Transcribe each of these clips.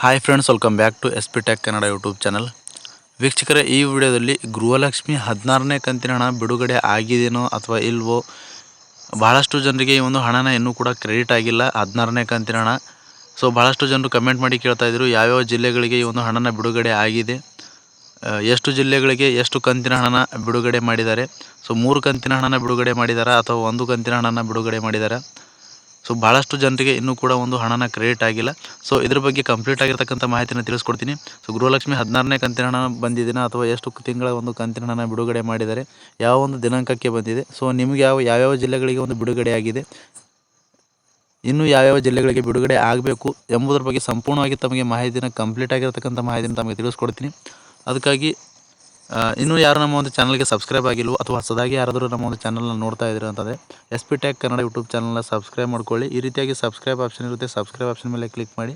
Hi friends, welcome back to SP Tech Kannada YouTube channel. ವೀಕ್ಷಕರೇ, ಈ ವಿಡಿಯೋದಲ್ಲಿ ಗೃಹಲಕ್ಷ್ಮಿ 16ನೇ ಕಂತಿನ ಹಣ ಬಿಡುಗಡೆ ಆಗಿದೆಯೋ ಅಥವಾ ಇಲ್ವೋ, ಬಹಳಷ್ಟು ಜನರಿಗೆ ಈ ಒಂದು ಹಣನ ಇನ್ನೂ ಕೂಡ ಕ್ರೆಡಿಟ್ ಆಗಿಲ್ಲ 16ನೇ ಕಂತಿನ ಹಣ. ಸೊ ಬಹಳಷ್ಟು ಜನರು ಕಮೆಂಟ್ ಮಾಡಿ ಕೇಳ್ತಾ ಇದ್ರು ಯಾವ್ಯಾವ ಜಿಲ್ಲೆಗಳಿಗೆ ಈ ಒಂದು ಹಣನ ಬಿಡುಗಡೆ ಆಗಿದೆ, ಎಷ್ಟು ಜಿಲ್ಲೆಗಳಿಗೆ ಎಷ್ಟು ಕಂತಿನ ಹಣನ ಬಿಡುಗಡೆ ಮಾಡಿದ್ದಾರೆ. ಸೊ 3 ಕಂತಿನ ಹಣನ ಬಿಡುಗಡೆ ಮಾಡಿದಾರಾ ಅಥವಾ 1 ಕಂತಿನ ಹಣನ ಬಿಡುಗಡೆ ಮಾಡಿದಾರಾ. ಸೊ ಭಾಳಷ್ಟು ಜನರಿಗೆ ಇನ್ನೂ ಕೂಡ ಒಂದು ಹಣನ ಕ್ರೆಡಿಟ್ ಆಗಿಲ್ಲ. ಸೊ ಇದ್ರ ಬಗ್ಗೆ ಕಂಪ್ಲೀಟ್ ಆಗಿರ್ತಕ್ಕಂಥ ಮಾಹಿತಿನ ತಿಳಿಸ್ಕೊಡ್ತೀನಿ. ಸೊ ಗೃಹಲಕ್ಷ್ಮಿ 16ನೇ ಕಂತಿನ ಹಣ ಬಂದಿದೆಯಾ ಅಥವಾ ಎಷ್ಟು ತಿಂಗಳ ಒಂದು ಕಂತಿನ ಹಣ ಬಿಡುಗಡೆ ಮಾಡಿದ್ದಾರೆ, ಯಾವ ಒಂದು ದಿನಾಂಕಕ್ಕೆ ಬಂದಿದೆ, ಸೊ ನಿಮಗೆ ಯಾವ್ಯಾವ ಜಿಲ್ಲೆಗಳಿಗೆ ಒಂದು ಬಿಡುಗಡೆ ಆಗಿದೆ, ಇನ್ನು ಯಾವ್ಯಾವ ಜಿಲ್ಲೆಗಳಿಗೆ ಬಿಡುಗಡೆ ಆಗಬೇಕು ಎಂಬುದರ ಬಗ್ಗೆ ಸಂಪೂರ್ಣವಾಗಿ ತಮಗೆ ಮಾಹಿತಿನ ಕಂಪ್ಲೀಟ್ ಆಗಿರ್ತಕ್ಕಂಥ ಮಾಹಿತಿನ ತಮಗೆ ತಿಳಿಸ್ಕೊಡ್ತೀನಿ. ಅದಕ್ಕಾಗಿ ಇನ್ನೂ ಯಾರು ನಮ್ಮ ಒಂದು ಚಾನಲ್ಗೆ ಸಬ್ಸ್ಕ್ರೈಬ್ ಆಗಿಲ್ವೋ ಅಥವಾ ಹೊಸದಾಗಿ ಯಾರಾದರೂ ನಮ್ಮ ಒಂದು ಚಾನಲ್ನ ನೋಡ್ತಾ ಇದ್ದೀರಾ ಅಂತಂದರೆ SP Tech ಕನ್ನಡ ಯೂಟ್ಯೂಬ್ ಚಾನಲ್ನ ಸಬ್ಸ್ಕ್ರೈಬ್ ಮಾಡ್ಕೊಳ್ಳಿ. ಈ ರೀತಿಯಾಗಿ ಸಬ್ಸ್ಕ್ರೈಬ್ ಆಪ್ಷನ್ ಇರುತ್ತೆ, ಸಬ್ಸ್ಕ್ರೈಬ್ ಆಪ್ಷನ್ ಮೇಲೆ ಕ್ಲಿಕ್ ಮಾಡಿ.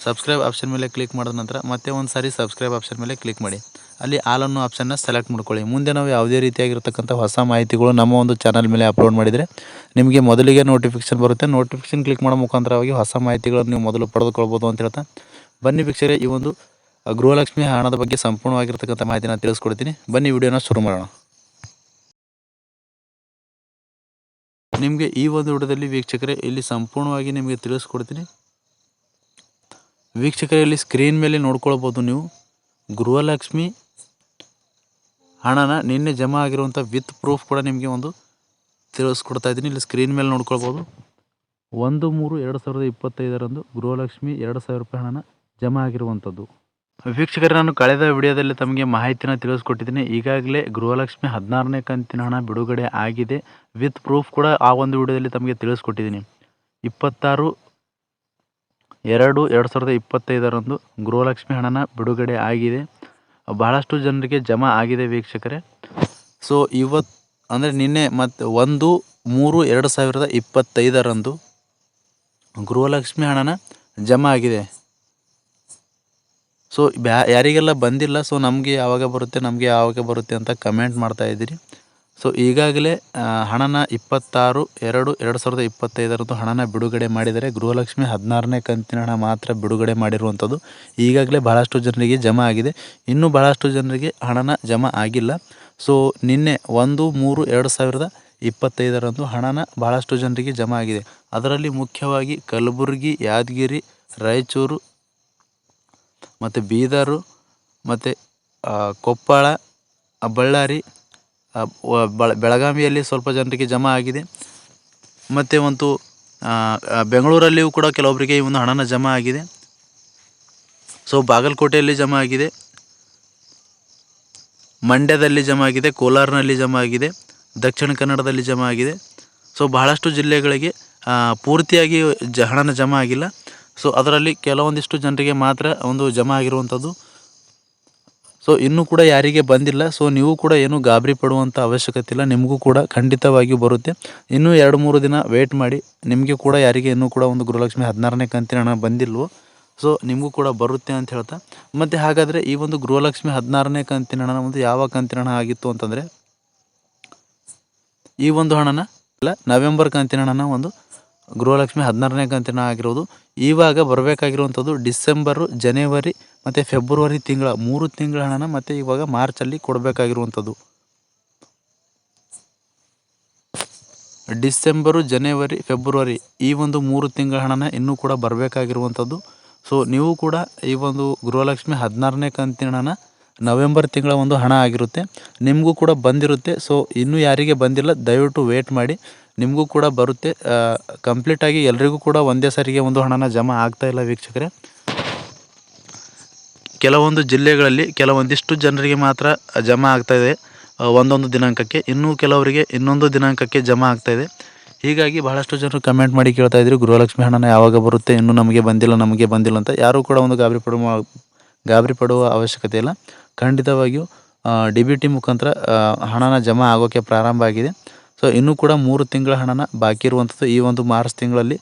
ಸಬ್ಸ್ಕ್ರೈಬ್ ಆಪ್ಷನ್ ಮೇಲೆ ಕ್ಲಿಕ್ ಮಾಡಿದ ನಂತರ ಮತ್ತೆ ಒಂದು ಸಾರಿ ಸಬ್ಸ್ಕ್ರೈಬ್ ಆಪ್ಷನ್ ಮೇಲೆ ಕ್ಲಿಕ್ ಮಾಡಿ. ಅಲ್ಲಿ ಆಲ್ ಅನ್ನೋ ಆಪ್ಷನ್ನ ಸೆಲೆಕ್ಟ್ ಮಾಡ್ಕೊಳ್ಳಿ. ಮುಂದೆ ನಾವು ಯಾವುದೇ ರೀತಿಯಾಗಿರ್ತಕ್ಕಂಥ ಹೊಸ ಮಾಹಿತಿಗಳು ನಮ್ಮ ಒಂದು ಚಾನಲ್ ಮೇಲೆ ಅಪ್ಲೋಡ್ ಮಾಡಿದರೆ ನಿಮಗೆ ಮೊದಲಿಗೆ ನೋಟಿಫಿಕೇಶನ್ ಬರುತ್ತೆ. ನೋಟಿಫಿಕೇಶನ್ ಕ್ಲಿಕ್ ಮಾಡೋ ಮುಖಾಂತರವಾಗಿ ಹೊಸ ಮಾಹಿತಿಗಳನ್ನು ನೀವು ಮೊದಲು ಪಡೆದುಕೊಳ್ಬೋದು ಅಂತ ಹೇಳ್ತಾ, ಬನ್ನಿ ವೀಕ್ಷಕರೇ, ಈ ಒಂದು ಗೃಹಲಕ್ಷ್ಮಿ ಹಣದ ಬಗ್ಗೆ ಸಂಪೂರ್ಣವಾಗಿರ್ತಕ್ಕಂಥ ಮಾಹಿತಿನ ತಿಳಿಸ್ಕೊಡ್ತೀನಿ. ಬನ್ನಿ ವಿಡಿಯೋನ ಶುರು ಮಾಡೋಣ. ನಿಮಗೆ ಈ ಒಂದು ವಿಡಿಯೋದಲ್ಲಿ ವೀಕ್ಷಕರೇ ಇಲ್ಲಿ ಸಂಪೂರ್ಣವಾಗಿ ನಿಮಗೆ ತಿಳಿಸ್ಕೊಡ್ತೀನಿ. ವೀಕ್ಷಕರೇ, ಇಲ್ಲಿ ಸ್ಕ್ರೀನ್ ಮೇಲೆ ನೋಡ್ಕೊಳ್ಬೋದು ನೀವು ಗೃಹಲಕ್ಷ್ಮಿ ಹಣನ ನಿನ್ನೆ ಜಮಾ ಆಗಿರುವಂಥ ವಿತ್ ಪ್ರೂಫ್ ಕೂಡ ನಿಮಗೆ ಒಂದು ತಿಳಿಸ್ಕೊಡ್ತಾ ಇದ್ದೀನಿ. ಇಲ್ಲಿ ಸ್ಕ್ರೀನ್ ಮೇಲೆ ನೋಡ್ಕೊಳ್ಬೋದು 1/3/2025 ಗೃಹಲಕ್ಷ್ಮಿ 2,000 ರೂಪಾಯಿ ಹಣನ ಜಮಾ ಆಗಿರುವಂಥದ್ದು. ವೀಕ್ಷಕರೇ, ನಾನು ಕಳೆದ ವಿಡಿಯೋದಲ್ಲಿ ತಮಗೆ ಮಾಹಿತಿನ ತಿಳಿಸ್ಕೊಟ್ಟಿದ್ದೀನಿ. ಈಗಾಗಲೇ ಗೃಹಲಕ್ಷ್ಮಿ 16ನೇ ಕಂತಿನ ಹಣ ಬಿಡುಗಡೆ ಆಗಿದೆ, ವಿತ್ ಪ್ರೂಫ್ ಕೂಡ ಆ ಒಂದು ವಿಡಿಯೋದಲ್ಲಿ ತಮಗೆ ತಿಳಿಸ್ಕೊಟ್ಟಿದ್ದೀನಿ. 26/2/2025 ಗೃಹಲಕ್ಷ್ಮಿ ಹಣನ ಬಿಡುಗಡೆ ಆಗಿದೆ, ಬಹಳಷ್ಟು ಜನರಿಗೆ ಜಮಾ ಆಗಿದೆ ವೀಕ್ಷಕರೇ. ಸೊ ಇವತ್ತು ಅಂದರೆ ನಿನ್ನೆ ಮತ್ತು 1/3/2025 ಗೃಹಲಕ್ಷ್ಮಿ ಹಣನ ಜಮಾ ಆಗಿದೆ. ಸೊ ಯಾರಿಗೆಲ್ಲ ಬಂದಿಲ್ಲ, ಸೊ ನಮಗೆ ಯಾವಾಗ ಬರುತ್ತೆ ಅಂತ ಕಮೆಂಟ್ ಮಾಡ್ತಾ ಇದ್ದೀರಿ. ಸೊ ಈಗಾಗಲೇ ಹಣನ 26/2/2025 ಹಣನ ಬಿಡುಗಡೆ ಮಾಡಿದರೆ, ಗೃಹಲಕ್ಷ್ಮಿ 16ನೇ ಕಂತಿನ ಹಣ ಮಾತ್ರ ಬಿಡುಗಡೆ ಮಾಡಿರುವಂಥದ್ದು. ಈಗಾಗಲೇ ಬಹಳಷ್ಟು ಜನರಿಗೆ ಜಮಾ ಆಗಿದೆ, ಇನ್ನೂ ಬಹಳಷ್ಟು ಜನರಿಗೆ ಹಣನ ಜಮಾ ಆಗಿಲ್ಲ. ಸೊ ನಿನ್ನೆ 1/3/2025 ಹಣನ ಬಹಳಷ್ಟು ಜನರಿಗೆ ಜಮಾ ಆಗಿದೆ. ಅದರಲ್ಲಿ ಮುಖ್ಯವಾಗಿ ಕಲಬುರಗಿ, ಯಾದಗಿರಿ, ರಾಯಚೂರು ಮತ್ತು ಬೀದರು ಮತ್ತು ಕೊಪ್ಪಳ, ಬಳ್ಳಾರಿ, ಬೆಳಗಾವಿಯಲ್ಲಿ ಸ್ವಲ್ಪ ಜನರಿಗೆ ಜಮಾ ಆಗಿದೆ. ಮತ್ತು ಒಂದು ಬೆಂಗಳೂರಲ್ಲಿಯೂ ಕೂಡ ಕೆಲವೊಬ್ಬರಿಗೆ ಈ ಒಂದು ಹಣನ ಜಮಾ ಆಗಿದೆ. ಸೊ ಬಾಗಲಕೋಟೆಯಲ್ಲಿ ಜಮಾ ಆಗಿದೆ, ಮಂಡ್ಯದಲ್ಲಿ ಜಮಾ ಆಗಿದೆ, ಕೋಲಾರನಲ್ಲಿ ಜಮಾ ಆಗಿದೆ, ದಕ್ಷಿಣ ಕನ್ನಡದಲ್ಲಿ ಜಮಾ ಆಗಿದೆ. ಸೊ ಬಹಳಷ್ಟು ಜಿಲ್ಲೆಗಳಿಗೆ ಪೂರ್ತಿಯಾಗಿ ಹಣನ ಜಮಾ ಆಗಿಲ್ಲ. ಸೊ ಅದರಲ್ಲಿ ಕೆಲವೊಂದಿಷ್ಟು ಜನರಿಗೆ ಮಾತ್ರ ಒಂದು ಜಮಾ ಆಗಿರುವಂಥದ್ದು. ಸೊ ಇನ್ನೂ ಕೂಡ ಯಾರಿಗೆ ಬಂದಿಲ್ಲ, ಸೊ ನೀವು ಕೂಡ ಏನೂ ಗಾಬರಿ ಪಡುವಂಥ ಅವಶ್ಯಕತೆ ಇಲ್ಲ, ನಿಮಗೂ ಕೂಡ ಖಂಡಿತವಾಗಿಯೂ ಬರುತ್ತೆ. ಇನ್ನೂ 2-3 ದಿನ ವೆಯ್ಟ್ ಮಾಡಿ, ನಿಮಗೆ ಕೂಡ ಯಾರಿಗೆ ಇನ್ನೂ ಕೂಡ ಒಂದು ಗೃಹಲಕ್ಷ್ಮಿ 16ನೇ ಕಂತಿನ ಹಣ ಬಂದಿಲ್ವೋ, ಸೊ ನಿಮಗೂ ಕೂಡ ಬರುತ್ತೆ ಅಂತ ಹೇಳ್ತಾ, ಮತ್ತು ಹಾಗಾದರೆ ಈ ಒಂದು ಗೃಹಲಕ್ಷ್ಮಿ 16ನೇ ಕಂತಿನ ಹಣ ಒಂದು ಯಾವ ಕಂತಿನ ಹಣ ಆಗಿತ್ತು ಅಂತಂದರೆ, ಈ ಒಂದು ಹಣನ ನವೆಂಬರ್ ಕಂತಿನ ಹಣನ ಒಂದು ಗೃಹಲಕ್ಷ್ಮಿ 16ನೇ ಕಂತಿನ ಆಗಿರೋದು. ಇವಾಗ ಬರಬೇಕಾಗಿರುವಂಥದ್ದು ಡಿಸೆಂಬರು, ಜನವರಿ ಮತ್ತು ಫೆಬ್ರವರಿ ತಿಂಗಳ 3 ತಿಂಗಳ ಹಣನ ಮತ್ತು ಇವಾಗ ಮಾರ್ಚಲ್ಲಿ ಕೊಡಬೇಕಾಗಿರುವಂಥದ್ದು. ಡಿಸೆಂಬರು, ಜನವರಿ, ಫೆಬ್ರವರಿ ಈ ಒಂದು 3 ತಿಂಗಳ ಹಣನ ಇನ್ನೂ ಕೂಡ ಬರಬೇಕಾಗಿರುವಂಥದ್ದು. ಸೊ ನೀವು ಕೂಡ ಈ ಒಂದು ಗೃಹಲಕ್ಷ್ಮಿ 16ನೇ ಕಂತಿನ ಹಣನ ನವೆಂಬರ್ ತಿಂಗಳ ಒಂದು ಹಣ ಆಗಿರುತ್ತೆ, ನಿಮಗೂ ಕೂಡ ಬಂದಿರುತ್ತೆ. ಸೊ ಇನ್ನೂ ಯಾರಿಗೆ ಬಂದಿಲ್ಲ ದಯವಿಟ್ಟು ವೇಟ್ ಮಾಡಿ, ನಿಮಗೂ ಕೂಡ ಬರುತ್ತೆ. ಕಂಪ್ಲೀಟಾಗಿ ಎಲ್ರಿಗೂ ಕೂಡ ಒಂದೇ ಸಾರಿಗೆ ಒಂದು ಹಣನ ಜಮಾ ಆಗ್ತಾಯಿಲ್ಲ ವೀಕ್ಷಕರೇ. ಕೆಲವೊಂದು ಜಿಲ್ಲೆಗಳಲ್ಲಿ ಕೆಲವೊಂದಿಷ್ಟು ಜನರಿಗೆ ಮಾತ್ರ ಜಮಾ ಆಗ್ತಾಯಿದೆ ಒಂದೊಂದು ದಿನಾಂಕಕ್ಕೆ, ಇನ್ನೂ ಕೆಲವರಿಗೆ ಇನ್ನೊಂದು ದಿನಾಂಕಕ್ಕೆ ಜಮಾ ಆಗ್ತಾಯಿದೆ. ಹೀಗಾಗಿ ಬಹಳಷ್ಟು ಜನರು ಕಮೆಂಟ್ ಮಾಡಿ ಕೇಳ್ತಾ ಇದ್ರು ಗೃಹಲಕ್ಷ್ಮಿ ಹಣನ ಯಾವಾಗ ಬರುತ್ತೆ, ಇನ್ನೂ ನಮಗೆ ಬಂದಿಲ್ಲ ಅಂತ. ಯಾರೂ ಕೂಡ ಒಂದು ಗಾಬರಿ ಪಡುವ ಅವಶ್ಯಕತೆ ಇಲ್ಲ. ಖಂಡಿತವಾಗಿಯೂ DBT ಮುಖಾಂತರ ಹಣನ ಜಮಾ ಆಗೋಕ್ಕೆ ಪ್ರಾರಂಭ ಆಗಿದೆ. ಸೊ ಇನ್ನೂ ಕೂಡ 3 ತಿಂಗಳ ಹಣನ ಬಾಕಿ ಇರುವಂಥದ್ದು. ಈ ಒಂದು ಮಾರ್ಚ್ ತಿಂಗಳಲ್ಲಿ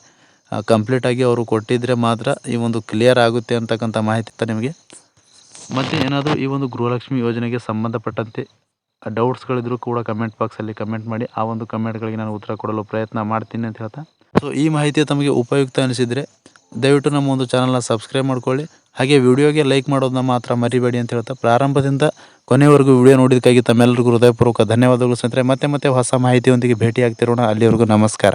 ಕಂಪ್ಲೀಟಾಗಿ ಅವರು ಕೊಟ್ಟಿದ್ದರೆ ಮಾತ್ರ ಈ ಒಂದು ಕ್ಲಿಯರ್ ಆಗುತ್ತೆ ಅಂತಕ್ಕಂಥ ಮಾಹಿತಿ ಇತ್ತು ನಿಮಗೆ. ಮತ್ತು ಏನಾದರೂ ಈ ಒಂದು ಗೃಹಲಕ್ಷ್ಮಿ ಯೋಜನೆಗೆ ಸಂಬಂಧಪಟ್ಟಂತೆ ಡೌಟ್ಸ್ಗಳಿದ್ರೂ ಕೂಡ ಕಮೆಂಟ್ ಬಾಕ್ಸಲ್ಲಿ ಕಮೆಂಟ್ ಮಾಡಿ, ಆ ಒಂದು ಕಮೆಂಟ್ಗಳಿಗೆ ನಾನು ಉತ್ತರ ಕೊಡಲು ಪ್ರಯತ್ನ ಮಾಡ್ತೀನಿ ಅಂತ ಹೇಳ್ತಾ, ಸೊ ಈ ಮಾಹಿತಿ ತಮಗೆ ಉಪಯುಕ್ತ ಅನಿಸಿದರೆ ದಯವಿಟ್ಟು ನಮ್ಮ ಒಂದು ಚಾನಲ್ನ ಸಬ್ಸ್ಕ್ರೈಬ್ ಮಾಡ್ಕೊಳ್ಳಿ. ಹಾಗೆ ವಿಡಿಯೋಗೆ ಲೈಕ್ ಮಾಡೋದನ್ನ ಮಾತ್ರ ಮರಿಬೇಡಿ ಅಂತ ಹೇಳ್ತಾ ಪ್ರಾರಂಭದಿಂದ ಕೊನೆಯವರೆಗೂ ವಿಡಿಯೋ ನೋಡಿದ್ದಕ್ಕಾಗಿ ತಮ್ಮೆಲ್ಲರಿಗೂ ಹೃದಯಪೂರ್ವಕ ಧನ್ಯವಾದಗಳು ಸ್ನೇಹಿತರೆ. ಮತ್ತೆ ಹೊಸ ಮಾಹಿತಿಯೊಂದಿಗೆ ಭೇಟಿ ಆಗ್ತಿರೋಣ. ಅಲ್ಲಿವರೆಗೂ ನಮಸ್ಕಾರ.